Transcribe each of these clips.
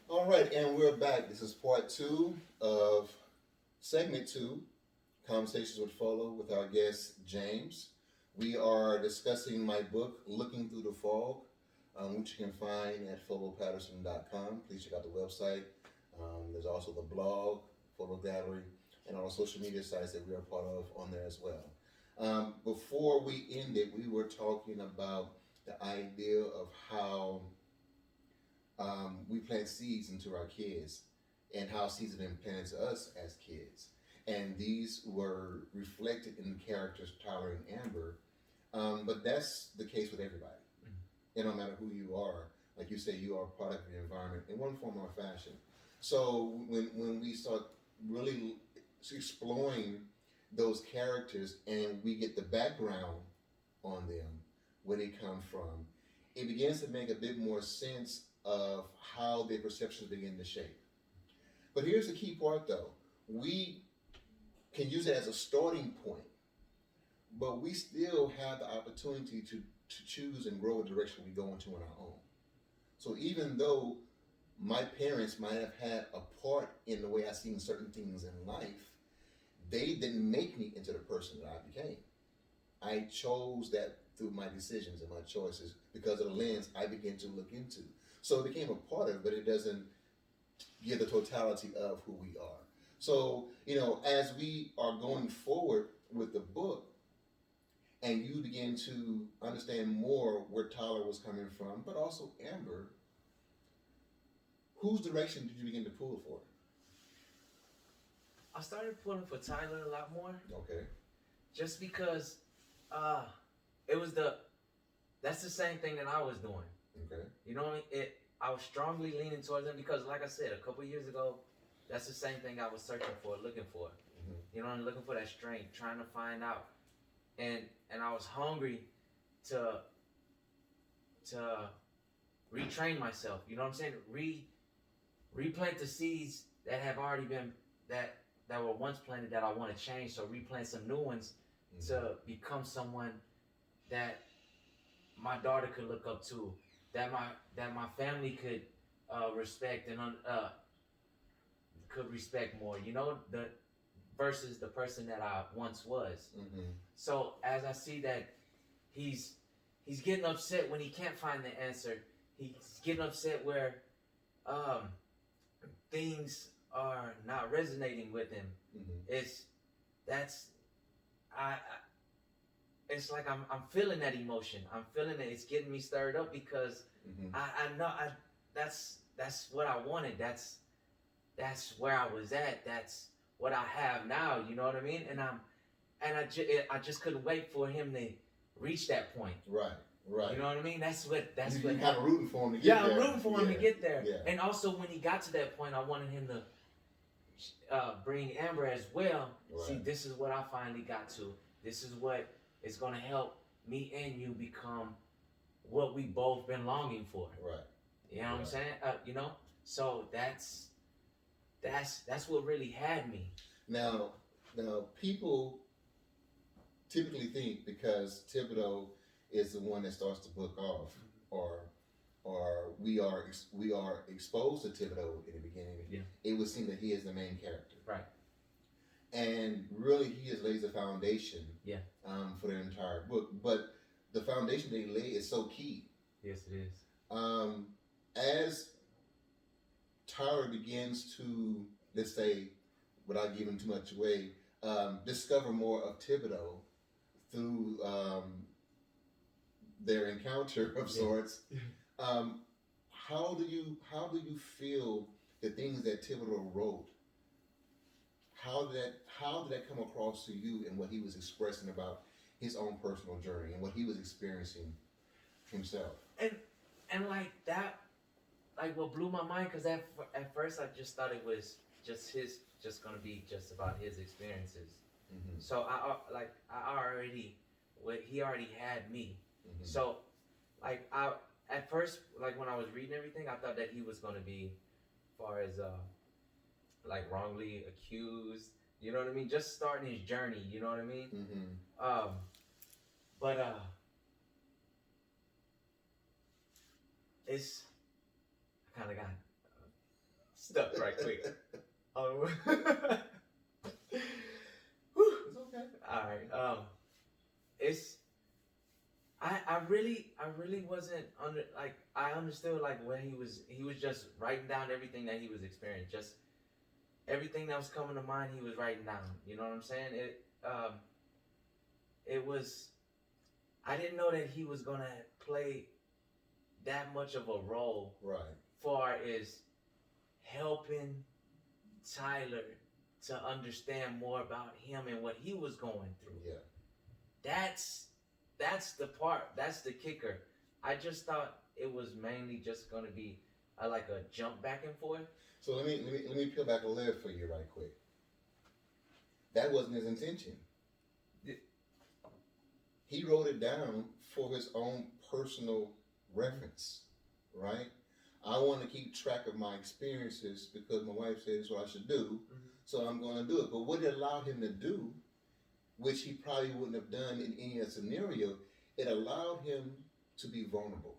All right, and we're back. This is part two of segment two, Conversations with Folo, with our guest James. We are discussing my book, Looking Through the Fog, which you can find at folopatterson.com. Please check out the website. There's also the blog, Photo Gallery, and all the social media sites that we are part of on there as well. Before we ended, we were talking about the idea of how we plant seeds into our kids and how seeds have been planted to us as kids. And these were reflected in the characters Tyler and Amber. But that's the case with everybody. It don't matter who you are. Like you say, you are a product of your environment in one form or fashion. So when we start really exploring those characters and we get the background on them, where they come from, it begins to make a bit more sense of how their perceptions begin to shape. But here's the key part though. We can use it as a starting point, but we still have the opportunity to choose and grow a direction we go into on our own. So even though my parents might have had a part in the way I seen certain things in life, they didn't make me into the person that I became. I chose that through my decisions and my choices because of the lens I began to look into. So it became a part of it, but it doesn't give the totality of who we are. So, as we are going forward with the book and you begin to understand more where Tyler was coming from, but also Amber, whose direction did you begin to pull for? I started pulling for Tyler a lot more. Okay. Just because uh it was that's the same thing that I was doing. Okay. You know what I mean? I was strongly leaning towards him because like I said, a couple years ago, that's the same thing I was searching for, looking for. Mm-hmm. You know, I'm looking for that strength, trying to find out. And I was hungry to retrain myself. You know what I'm saying? Replant the seeds that have already been that were once planted that I want to change. So replant some new ones to become someone that my daughter could look up to, that my family could respect and could respect more. You know, the versus the person that I once was. Mm-hmm. So as I see that he's getting upset when he can't find the answer, he's getting upset where things are not resonating with him. Mm-hmm. I it's like I'm feeling that emotion. I'm feeling it. It's getting me stirred up because I know that's what I wanted. That's where I was at. That's what I have now. You know what I mean? And I just couldn't wait for him to reach that point. Right. Right. You know what I mean? That's what you're kind of rooting for him to get yeah, there. I'm rooting for him to get there. Yeah. And also when he got to that point, I wanted him to bring Amber as well. Right. See, this is what I finally got to. This is what is going to help me and you become what we both been longing for. Right. You know what I'm saying? So that's what really had me. Now, people typically think because Thibodeau is the one that starts the book off, or we are exposed to Thibodeau in the beginning. Yeah. It would seem that he is the main character. Right. And really, he just lays the foundation. Yeah. For the entire book, but the foundation they lay is so key. Yes, it is. As Tyler begins to, let's say, without giving too much away, discover more of Thibodeau through their encounter of sorts. How do you feel the things that Thibodeau wrote? How did that come across to you and what he was expressing about his own personal journey and what he was experiencing himself? And like that, like what blew my mind, because at first I just thought it was just gonna be just about his experiences. Mm-hmm. So he already had me. Mm-hmm. So like at first, like when I was reading everything, I thought that he was gonna be, as far as like wrongly accused, you know what I mean? Just starting his journey, you know what I mean? Mm-hmm. But it's, I kind of got stuck right quick. Oh. It's okay. All right. It's I really wasn't under like I understood like when he was just writing down everything that he was experiencing, just everything that was coming to mind. He was writing down. You know what I'm saying? It was I didn't know that he was gonna play that much of a role, Right. far as helping Tyler to understand more about him and what he was going through. Yeah. That's the part. That's the kicker. I just thought it was mainly just gonna be like a jump back and forth. So let me peel back a layer for you right quick. That wasn't his intention. He wrote it down for his own personal reference, right? I want to keep track of my experiences because my wife said it's what I should do, so I'm going to do it. But what it allowed him to do, which he probably wouldn't have done in any other scenario, it allowed him to be vulnerable.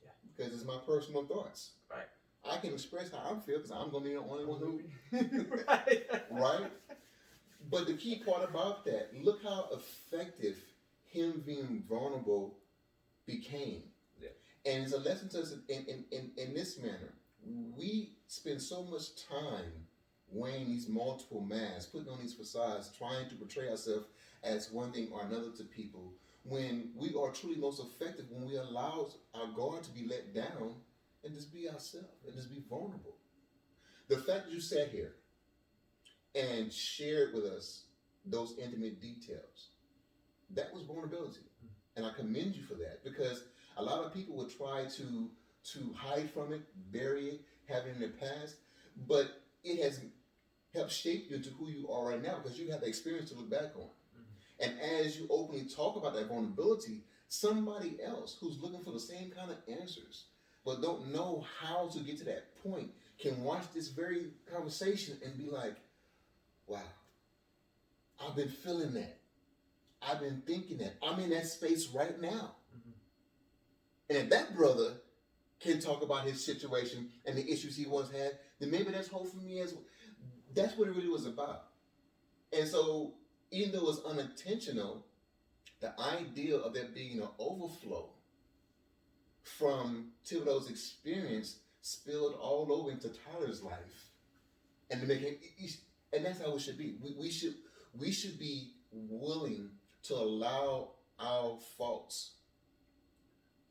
Yeah. Because it's my personal thoughts. Right. I can express how I feel because I'm going to be the only one who... Right. Right? But the key part about that, look how effective him being vulnerable became. Yeah. And it's a lesson to us in this manner. We spend so much time wearing these multiple masks, putting on these facades, trying to portray ourselves as one thing or another to people, when we are truly most effective when we allow our guard to be let down and just be ourselves and just be vulnerable. The fact that you sat here and shared with us those intimate details, that was vulnerability. And I commend you for that, because a lot of people would try to hide from it, bury it, have it in their past, but it has helped shape you into who you are right now because you have the experience to look back on. And as you openly talk about that vulnerability, somebody else who's looking for the same kind of answers but don't know how to get to that point can watch this very conversation and be like, wow, I've been feeling that. I've been thinking that. I'm in that space right now. And if that brother can talk about his situation and the issues he once had, then maybe that's hope for me as well. That's what it really was about. And so, even though it was unintentional, the idea of there being an overflow from Thibodeau's experience spilled all over into Tyler's life. And to make it, and that's how it should be. We should be willing to allow our faults,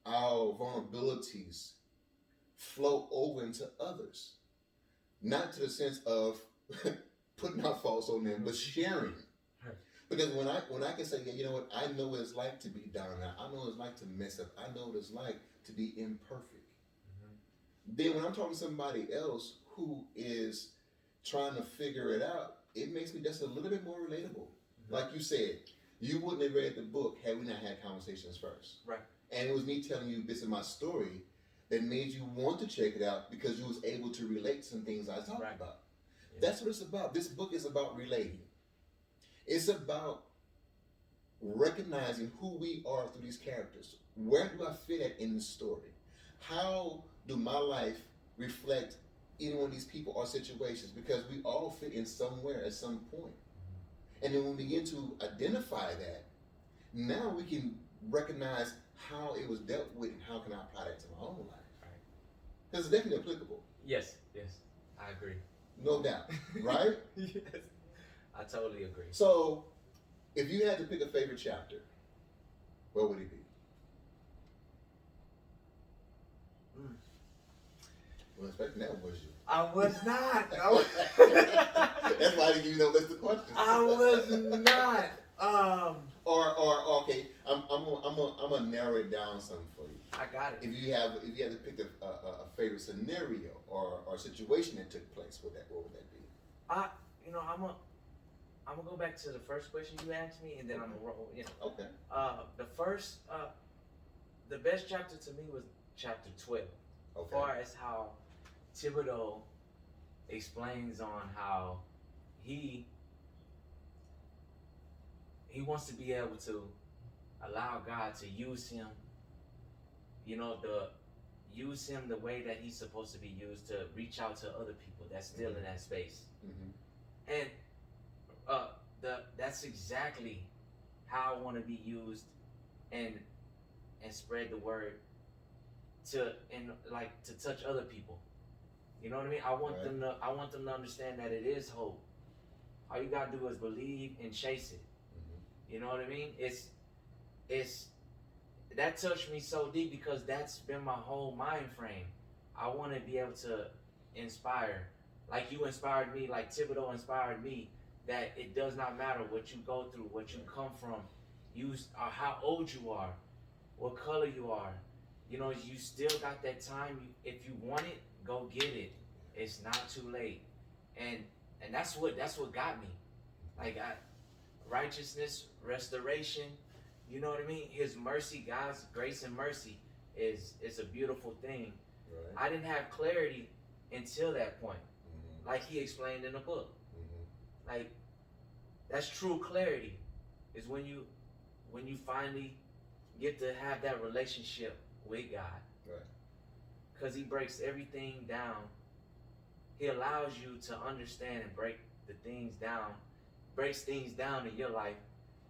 our vulnerabilities flow over into others. Not to the sense of putting our faults on them, but sharing. Because when I can say, yeah, you know what, I know what it's like to be down and out. I know what it's like to mess up. I know what it's like to be imperfect. Then when I'm talking to somebody else who is trying to figure it out, it makes me just a little bit more relatable. Like you said, you wouldn't have read the book had we not had conversations first. Right. And it was me telling you bits of my story that made you want to check it out because you was able to relate to some things I talked about. Yeah. That's what it's about. This book is about relating. It's about recognizing who we are through these characters. Where do I fit at in the story? How do my life reflect any one of these people or situations? Because we all fit in somewhere at some point. And then when we begin to identify that, now we can recognize how it was dealt with and how can I apply that to my own life. Because it's definitely applicable. Yes, I agree. No doubt, right? Yes, I totally agree. So, if you had to pick a favorite chapter, what would it be? Well, expecting that was you. I was not. That's why I didn't give you no list of questions. I was not. Or okay, I'm gonna narrow it down some for you. I got it. If you had to pick a favorite scenario or situation that took place, what would that be? I'm gonna go back to the first question you asked me, and then I'm gonna roll. Okay. The best chapter to me was chapter 12. Okay. As far as how Thibodeau explains on how he wants to be able to allow God to use him, use him the way that he's supposed to be used to reach out to other people that's still in that space. And that's exactly how I want to be used and spread the word to touch other people. You know what I mean? I want them to understand that it is hope. All you gotta do is believe and chase it. You know what I mean? It's that touched me so deep because that's been my whole mind frame. I want to be able to inspire, like you inspired me, like Thibodeau inspired me, that it does not matter what you go through, what you come from, how old you are, what color you are. You know, you still got that time. If you want it, go get it. It's not too late. And that's what got me. Like righteousness, restoration. You know what I mean? His mercy, God's grace and mercy is a beautiful thing. Right. I didn't have clarity until that point. Like he explained in the book. Like that's true clarity is when you finally get to have that relationship with God. Right. Because he breaks everything down. He allows you to understand and break the things down, breaks things down in your life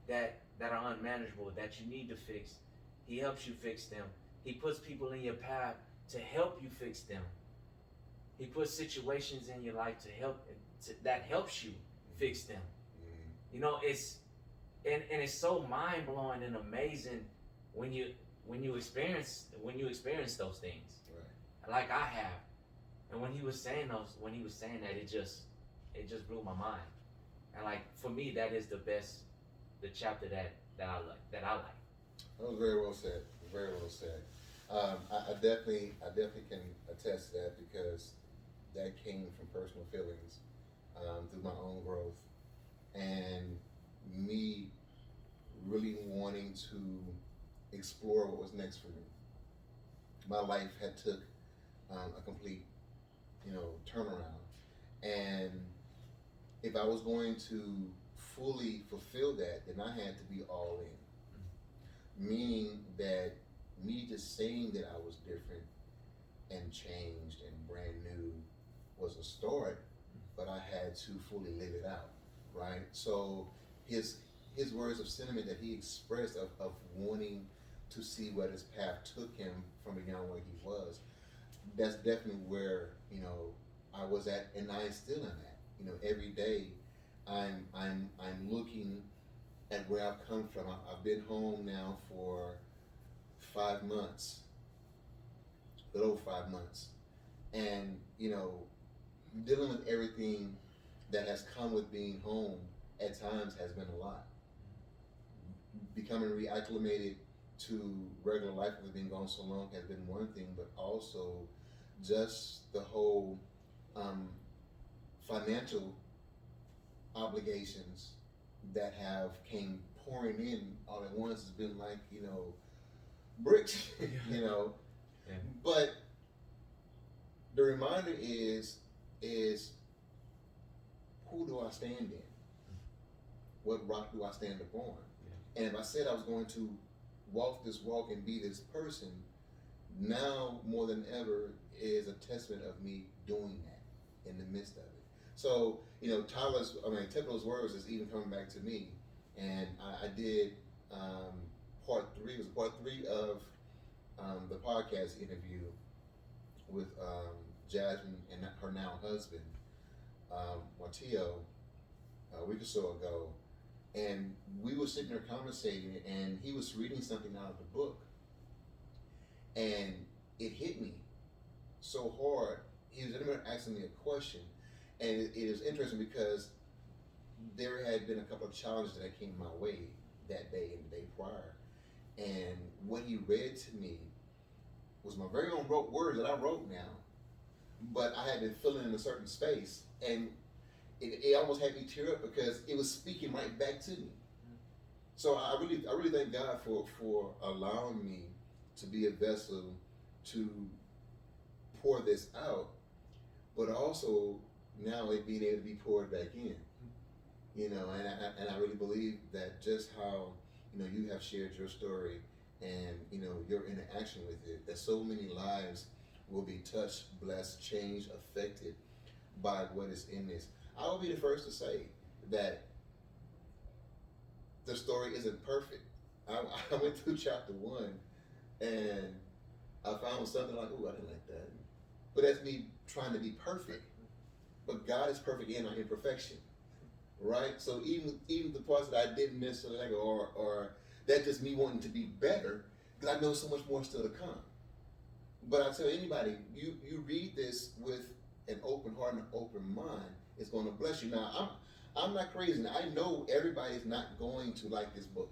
that are unmanageable, that you need to fix. He helps you fix them. He puts people in your path to help you fix them. He puts situations in your life that helps you fix them. You know, it's so mind blowing and amazing when you experience those things. Right. Like I have. And when he was saying that, it just blew my mind. And like for me, that is the chapter that I like. That was very well said. Very well said. I definitely can attest to that because that came from personal feelings through my own growth and me really wanting to explore what was next for me. My life had took a complete, turnaround, and if I was going to fully fulfill that, then I had to be all in. Meaning that me just saying that I was different and changed and brand new was a start, but I had to fully live it out, right? So his words of sentiment that he expressed of wanting to see where his path took him from beyond where he was, that's definitely where, I was at, and I still am at. Every day I'm looking at where I've come from. I've been home now for 5 months, a little over 5 months, and dealing with everything that has come with being home at times has been a lot. Becoming reacclimated to regular life with being gone so long has been one thing, but also just the whole financial obligations that have came pouring in all at once has been like, bricks, Yeah. But the reminder is who do I stand in? What rock do I stand upon? Yeah. And if I said I was going to walk this walk and be this person, now more than ever is a testament of me doing that in the midst of it. So, Tibodeau's words is even coming back to me, and I did part three of the podcast interview with Jasmine and her now husband, Martillo, a week or so ago, and we were sitting there conversating, and he was reading something out of the book, and it hit me so hard. He was asking me a question, and it was interesting because there had been a couple of challenges that came my way that day and the day prior, and what he read to me was my very own words that I wrote now, but I had been feeling in a certain space, and it almost had me tear up because it was speaking right back to me. So I really thank God for allowing me to be a vessel to pour this out, but also now it being able to be poured back in. And I really believe that just how you have shared your story and your interaction with it, that so many lives will be touched, blessed, changed, affected by what is in this. I will be the first to say that the story isn't perfect. I went through chapter 1 and I found something like, oh, I didn't like that. But that's me trying to be perfect. But God is perfect in our imperfection, right? So even the parts that I didn't necessarily like, or that's just me wanting to be better, because I know so much more still to come. But I tell anybody, you read this with an open heart and an open mind, it's going to bless you. Now, I'm not crazy. I know everybody's not going to like this book.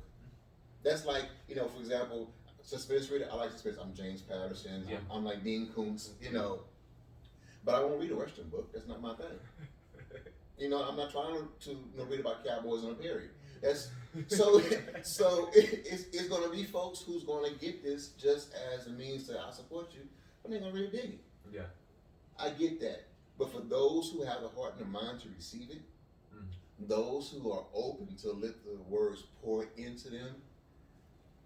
That's like, for example, suspense reader. I like suspense. I'm James Patterson. Yeah. I'm like Dean Koontz, But I won't read a Western book. That's not my thing. I'm not trying to read about cowboys on a period. That's so it's going to be folks who's going to get this just as a means to, I support you, but they're going to really dig it. Yeah. I get that. But for those who have the heart and the mind to receive it, those who are open to let the words pour into them,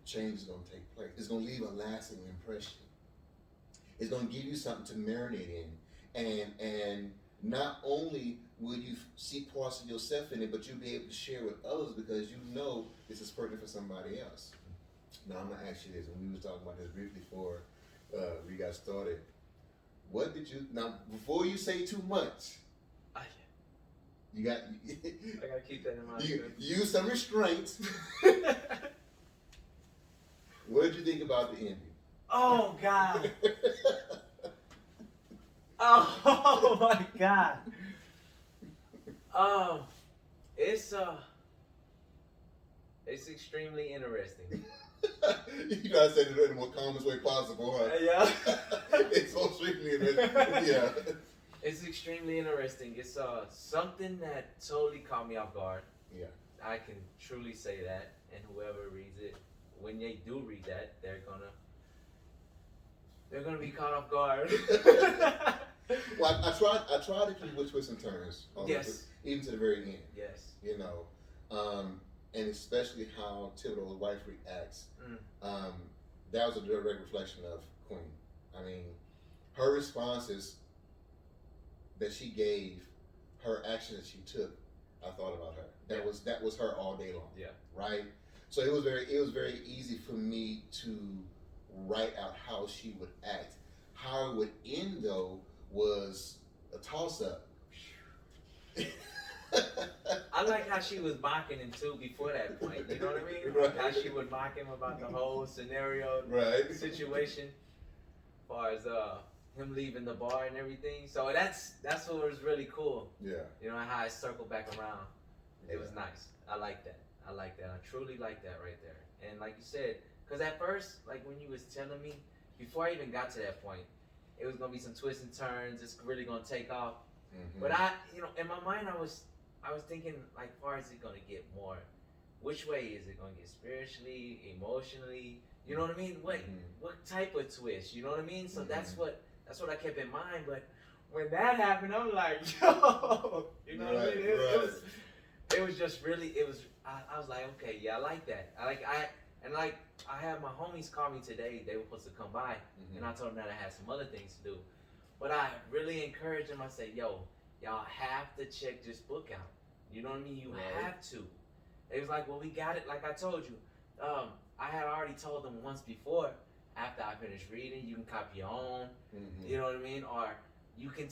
change is going to take place. It's going to leave a lasting impression. It's going to give you something to marinate in. And not only will you see parts of yourself in it, but you'll be able to share with others because you know this is pertinent for somebody else. Now, I'm going to ask you this, and we was talking about this briefly before we got started. What did you, now, before you say too much, you got, I gotta keep that in mind. Use some restraints. What did you think about the ending? Oh God! Oh my God! It's extremely interesting. You gotta say it in the most calmest way possible, huh? Yeah. It's so extremely interesting. Yeah. It's extremely interesting. It's something that totally caught me off guard. Yeah. I can truly say that, and whoever reads it, when they do read that, they're gonna be caught off guard. Well, I tried to keep with twists and turns. Yes. Even to the very end. Yes. And especially how Thibodeau's wife reacts. That was a direct reflection of Queen. I mean, her responses that she gave, her action that she took, I thought about her. That was her all day long. Yeah. Right? So it was very easy for me to write out how she would act. How it would end though was a toss up. I like how she was mocking him too before that point. You know what I mean? Right. How she would mock him about the whole scenario, Right. situation, as far as him leaving the bar and everything. So that's what was really cool. Yeah. You know how it circled back around. It was nice. I like that. I truly like that right there. And like you said, because at first, like when you was telling me, before I even got to that point, it was gonna be some twists and turns. It's really gonna take off. Mm-hmm. But in my mind, I was thinking, like, far is it gonna get more? Which way is it gonna get? Spiritually, emotionally? You know what I mean? What type of twist? You know what I mean? So that's what I kept in mind. But when that happened, I'm like, yo, you know what I mean? It was just really. I was like, okay, yeah, I like that. I had my homies call me today. They were supposed to come by, and I told them that I had some other things to do. But I really encouraged them. I said, yo, y'all have to check this book out. You know what I mean? You have to. They was like, well, we got it. Like I told you, I had already told them once before. After I finished reading, you can copy your own. You know what I mean? Or you can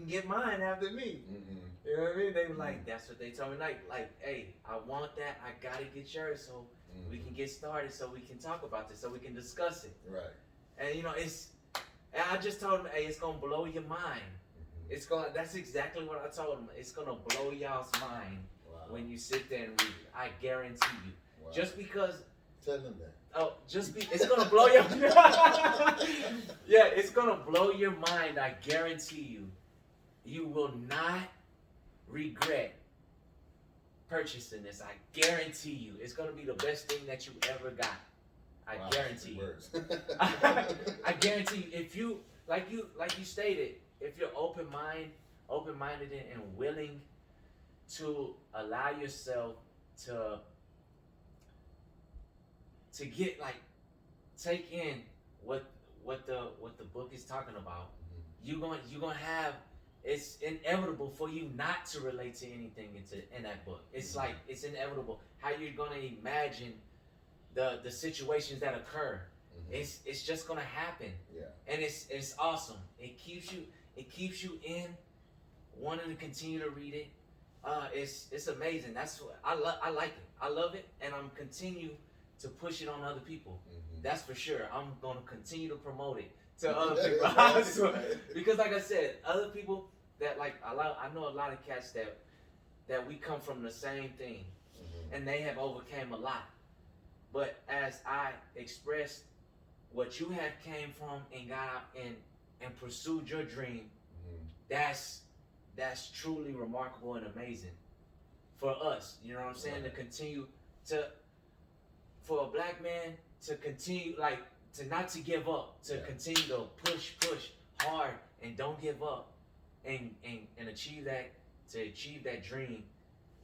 get mine after me. You know what I mean? They were like, that's what they told me. Like, hey, I want that. I gotta get yours so we can get started, so we can talk about this, so we can discuss it. Right. And and I just told them, hey, it's gonna blow your mind. That's exactly what I told them. It's gonna blow y'all's mind when you sit there and read it. I guarantee you. Wow. Just because. Tell them that. Oh, it's gonna blow your. Yeah, it's gonna blow your mind. I guarantee you. You will not regret purchasing this. I guarantee you. It's gonna be the best thing that you ever got. I guarantee you. I guarantee you. If you like you stated, if you're open-minded and willing to allow yourself to get take in what the book is talking about, you're gonna have, it's inevitable for you not to relate to anything in that book. It's like it's inevitable how you're gonna imagine the situations that occur. It's just gonna happen. Yeah. And it's awesome. It keeps you in wanting to continue to read it. It's amazing. That's what I like it. I love it, and I'm continue to push it on other people. That's for sure. I'm gonna continue to promote it to other people. I swear. Because like I said, other people that like I know a lot of cats that we come from the same thing, and they have overcame a lot. But as I expressed what you have came from and got out and pursued your dream, that's truly remarkable and amazing for us. You know what I'm saying? To continue for a black man to continue, like, to not to give up, to continue to push hard and don't give up and achieve that dream.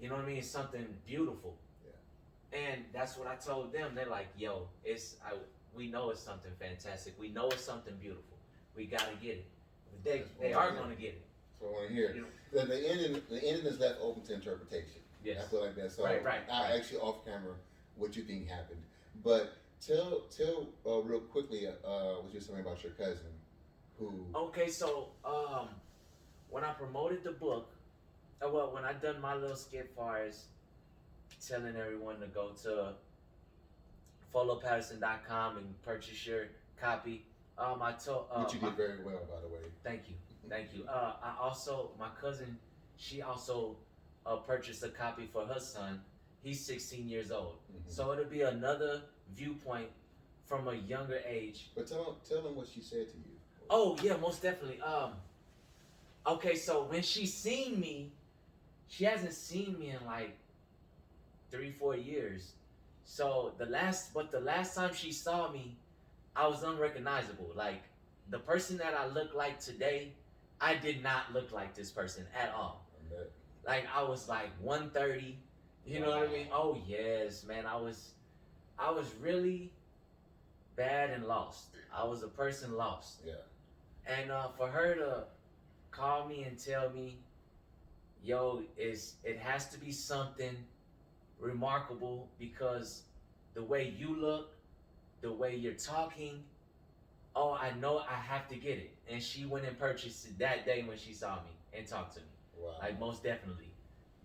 You know what I mean? It's something beautiful. And that's what I told them. They're like, yo, we know it's something fantastic. We know it's something beautiful. We gotta get it. They are gonna get it. That's what I want to hear. You know, the ending is left open to interpretation. Yes. I feel like that. So right. I'll ask you off camera what you think happened. But tell real quickly what you're saying about your cousin who. Okay, so when I promoted the book, when I done my little skit far as telling everyone to go to folopatterson.com and purchase your copy. I told which you did very well, by the way. Thank you. I also, my cousin, she also purchased a copy for her son. He's 16 years old, so it'll be another viewpoint from a younger age. But tell them what she said to you. Oh yeah, most definitely. Okay, so when she seen me, she hasn't seen me in like 3-4 years. So the last time she saw me, I was unrecognizable. Like the person that I look like today, I did not look like this person at all. Like I was like 130. You know what I mean? Oh yes, man. I was really bad and lost. I was a person lost. Yeah. And for her to call me and tell me, yo, it has to be something remarkable because the way you look, the way you're talking, oh, I know I have to get it. And she went and purchased it that day when she saw me and talked to me. Wow. Like most definitely.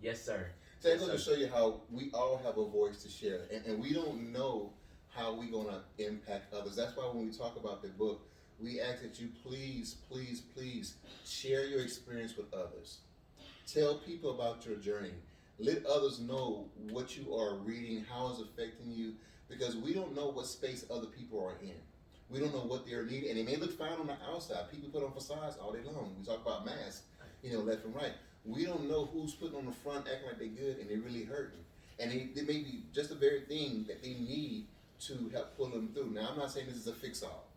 Yes, sir. So I'm going to show you how we all have a voice to share. And we don't know how we're going to impact others. That's why when we talk about the book, we ask that you please share your experience with others. Tell people about your journey. Let others know what you are reading, how it's affecting you, because we don't know what space other people are in. We don't know what they're needing, and it may look fine on the outside. People put on facades all day long. We talk about masks, left and right. We don't know who's putting on the front acting like they're good and they're really hurting. And it may be just the very thing that they need to help pull them through. Now, I'm not saying this is a fix-all.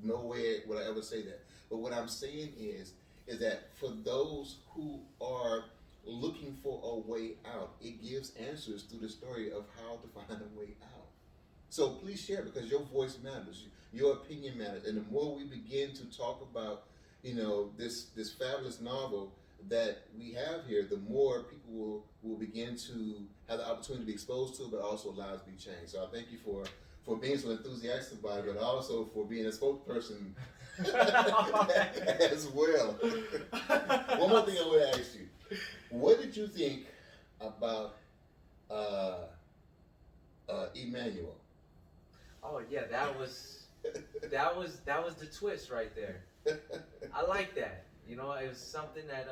No way would I ever say that. But what I'm saying is that for those who are looking for a way out, it gives answers through the story of how to find a way out. So please share, because your voice matters, your opinion matters, and the more we begin to talk about, this fabulous novel that we have here, the more people will begin to have the opportunity to be exposed to, but also lives be changed. So I thank you for being so enthusiastic about it, but also for being a spokesperson as well. One more thing I would ask you. What did you think about Emmanuel? Oh yeah, that was the twist right there. I like that. It was something that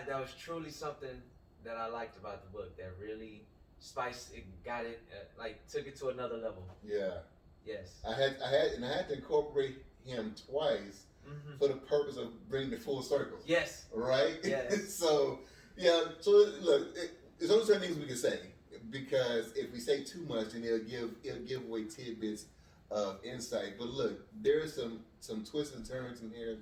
that was truly something that I liked about the book. That really spiced it, got it, took it to another level. Yeah. Yes. I had to incorporate him twice for the purpose of bringing the full circle. Yes. Right? Yes. So look, there's only certain things we can say, because if we say too much, then it'll give away tidbits of insight. But look, there are some twists and turns in here.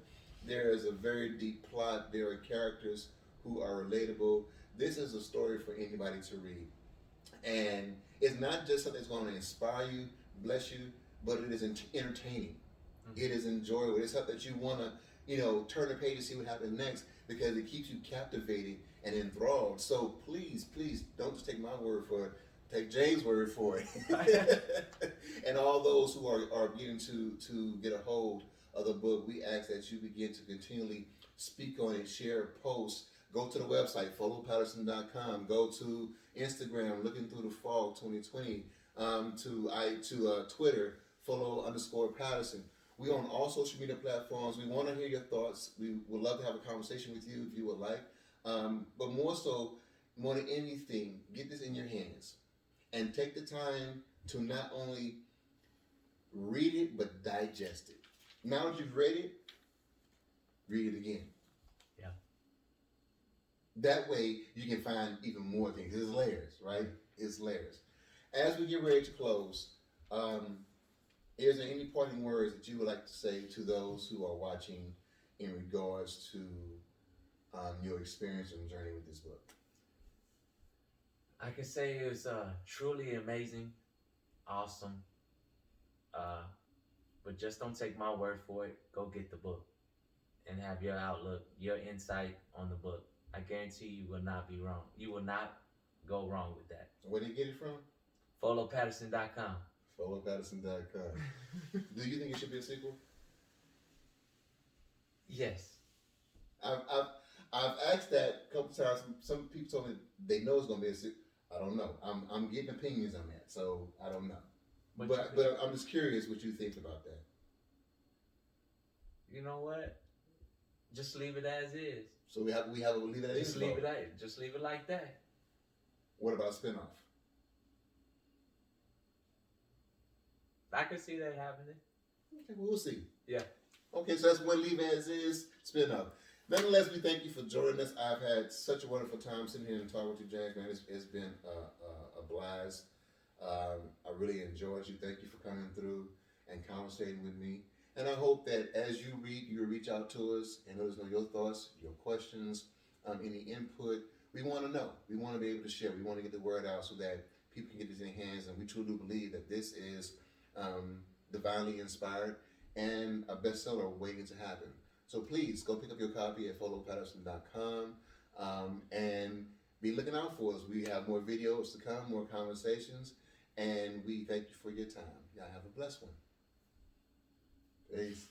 There is a very deep plot. There are characters who are relatable. This is a story for anybody to read. And it's not just something that's going to inspire you, bless you, but it is entertaining. Mhm. It is enjoyable. It's something that you want to, turn the page and see what happens next because it keeps you captivated and enthralled. So please, please don't just take my word for it. Take James' word for it. And all those who are beginning to get a hold of the book, we ask that you begin to continually speak on it, share, post. Go to the website, followpatterson.com. Go to Instagram, Looking Through the Fog 2020. To Twitter, follow_Patterson. We on all social media platforms. We want to hear your thoughts. We would love to have a conversation with you if you would like. But more so, more than anything, get this in your hands and take the time to not only read it but digest it. Now that you've read it, read it again. Yeah. That way you can find even more things. It's layers, right? It's layers. As we get ready to close, is there any parting words that you would like to say to those who are watching in regards to your experience and journey with this book? I can say it was truly amazing, awesome. But just don't take my word for it. Go get the book and have your outlook, your insight on the book. I guarantee you will not be wrong. You will not go wrong with that. Where did you get it from? FoloPatterson.com. FoloPatterson.com. Do you think it should be a sequel? Yes. I've asked that a couple times. Some people told me they know it's gonna be a sequel. I don't know. I'm getting opinions on that, so I don't know. But I'm just curious what you think about that. You know what? Just leave it as is. So we'll leave that Just leave it at just leave it like that. What about spinoff? I could see that happening. Okay, we'll see. Yeah. Okay, so that's one leave as is spinoff. Nonetheless, we thank you for joining us. I've had such a wonderful time sitting here and talking with you, James. Man, it's been a blast. I really enjoyed you. Thank you for coming through and conversating with me. And I hope that as you read, you reach out to us and let us know your thoughts, your questions, any input. We want to know. We want to be able to share. We want to get the word out so that people can get this in their hands. And we truly do believe that this is divinely inspired and a bestseller waiting to happen. So please go pick up your copy at followpatterson.com and be looking out for us. We have more videos to come, more conversations, and we thank you for your time. Y'all have a blessed one. Peace.